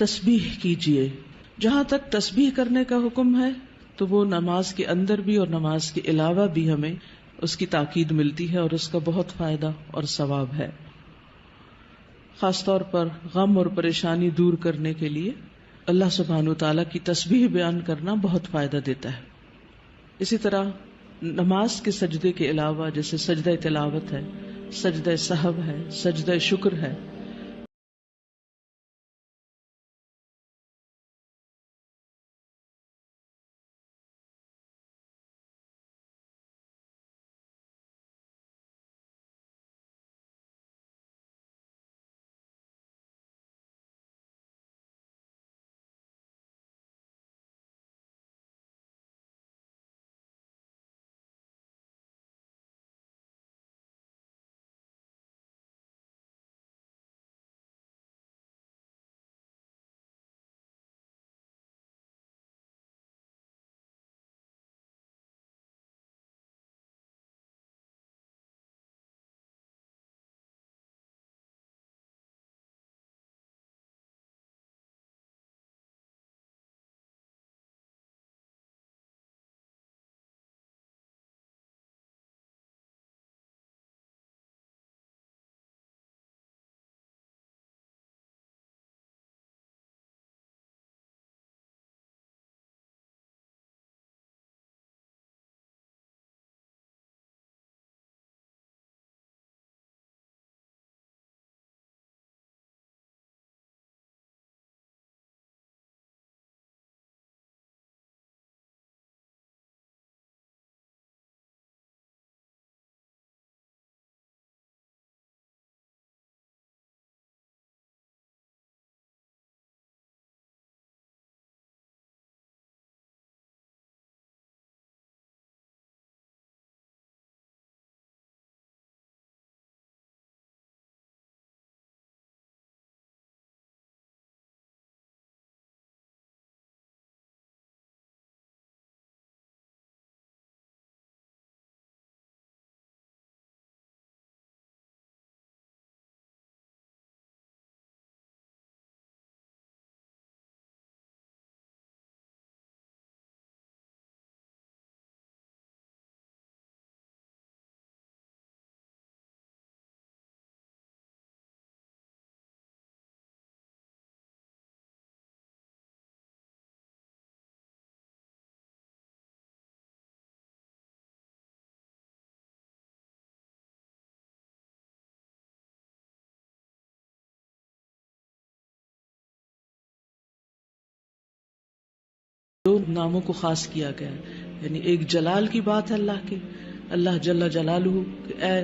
تسبیح کیجیے. جہاں تک تسبیح کرنے کا حکم ہے تو وہ نماز کے اندر بھی اور نماز کے علاوہ بھی ہمیں اس کی تاکید ملتی ہے اور اس کا بہت فائدہ اور ثواب ہے. خاص طور پر غم اور پریشانی دور کرنے کے لیے اللہ سبحانہ وتعالیٰ کی تسبیح بیان کرنا بہت فائدہ دیتا ہے. اسی طرح نماز کے سجدے کے علاوہ جیسے سجدہ تلاوت ہے، سجدہ سہو ہے، سجدہ شکر ہے، دو ناموں کو خاص کیا گیا ہے. یعنی ایک جلال کی بات ہے اللہ کے، اللہ جل جلالہ کہ اے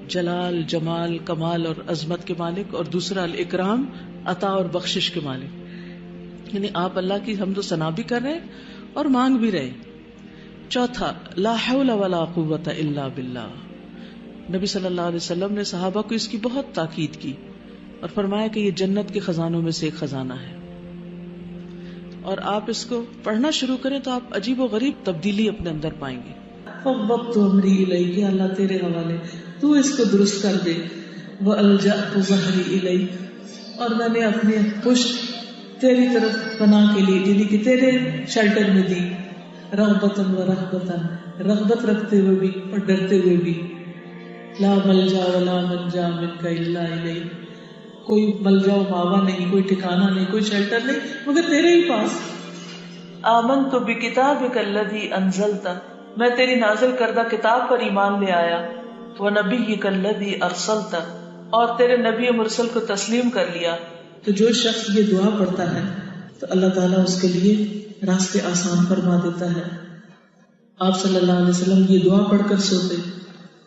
جلال، جمال، کمال اور عظمت کے مالک، اور دوسرا الاکرام، عطا اور بخشش کے مالک. یعنی آپ اللہ کی حمد و ثنا بھی کر رہے ہیں اور مانگ بھی رہے. چوتھا لا حول ولا قوت الا باللہ. نبی صلی اللہ علیہ وسلم نے صحابہ کو اس کی بہت تاکید کی اور فرمایا کہ یہ جنت کے خزانوں میں سے ایک خزانہ ہے، اور آپ اس کو پڑھنا شروع کریں تو آپ عجیب و غریب تبدیلی اپنے اندر پائیں گے. فوضت امری الیک، اللہ تیرے حوالے، تو اس کو درست کر دے. والجأت ظہری الیک، اور میں نے اپنی پشت تیری طرف پناہ کے لیے یعنی کہ تیرے شیلٹر میں دی. رغبتا و رہبتا، رغبت رکھتے ہوئے بھی اور ڈرتے ہوئے بھی. لا ملجا ولا منجا منک الا الیک، کوئی ملجا و ماوا نہیں، کوئی ٹھکانہ نہیں، کوئی شیلٹر نہیں مگر تیرے ہی پاس. آمنت بکتابک الذی انزلت، میں تیری نازل کردہ کتاب پر ایمان لے آیا. ونبیک الذی ارسلت، اور تیرے نبی مرسل کو تسلیم کر لیا. تو جو شخص یہ دعا پڑھتا ہے تو اللہ تعالیٰ اس کے لیے راستے آسان فرما دیتا ہے. آپ صلی اللہ علیہ وسلم یہ دعا پڑھ کر سوتے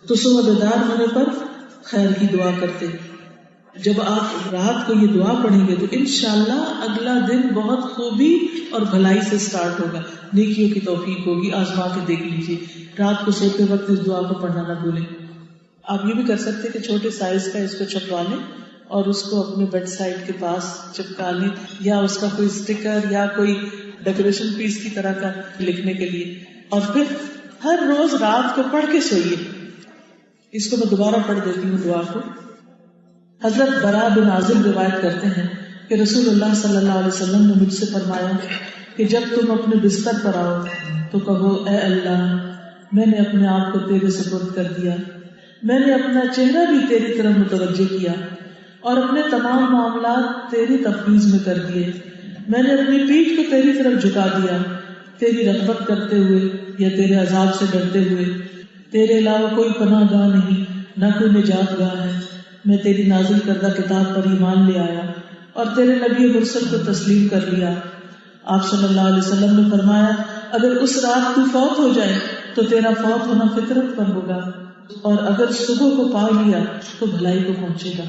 تو صبح بیدار ہونے پر خیر کی دعا کرتے. جب آپ رات کو یہ دعا پڑھیں گے تو انشاءاللہ اگلا دن بہت خوبی اور بھلائی سے سٹارٹ ہوگا، نیکیوں کی توفیق ہوگی. آزما کے دیکھ لیجیے، رات کو سوتے وقت اس دعا کو پڑھنا نہ بھولیں. آپ یہ بھی کر سکتے کہ چھوٹے سائز کا اس کو چھپوا لیں اور اس کو اپنے بیڈ سائڈ کے پاس چپکا لیں، یا اس کا کوئی اسٹیکر یا کوئی ڈیکوریشن پیس کی طرح کا لکھنے کے لیے، اور پھر ہر روز رات کو پڑھ کے سوئیے. اس کو میں دوبارہ پڑھ دیتی ہوں دعا کو. حضرت برا بن عازب روایت کرتے ہیں کہ رسول اللہ صلی اللہ علیہ وسلم نے مجھ سے فرمایا کہ جب تم اپنے بستر پر آؤ تو کہو اے اللہ میں نے اپنے آپ کو تیرے سپرد کر دیا، میں نے اپنا چہرہ بھی تیری طرف متوجہ کیا اور اپنے تمام معاملات تیری تفویض میں کر دیے، میں نے اپنی پیٹھ کو تیری طرف جھکا دیا، تیری رغبت کرتے ہوئے یا تیرے عذاب سے ڈرتے ہوئے۔ تیرے علاوہ کوئی پناہ گاہ نہیں، نہ کوئی نجات گاہ ہے۔ میں تیری نازل کردہ کتاب پر ایمان لے آیا اور تیرے نبی مرسل کو تسلیم کر لیا۔ آپ صلی اللہ علیہ وسلم نے فرمایا اگر اس رات تو فوت ہو جائے تو تیرا فوت ہونا فطرت پر ہوگا، اور اگر صبح کو پا لیا تو بھلائی کو پہنچے گا۔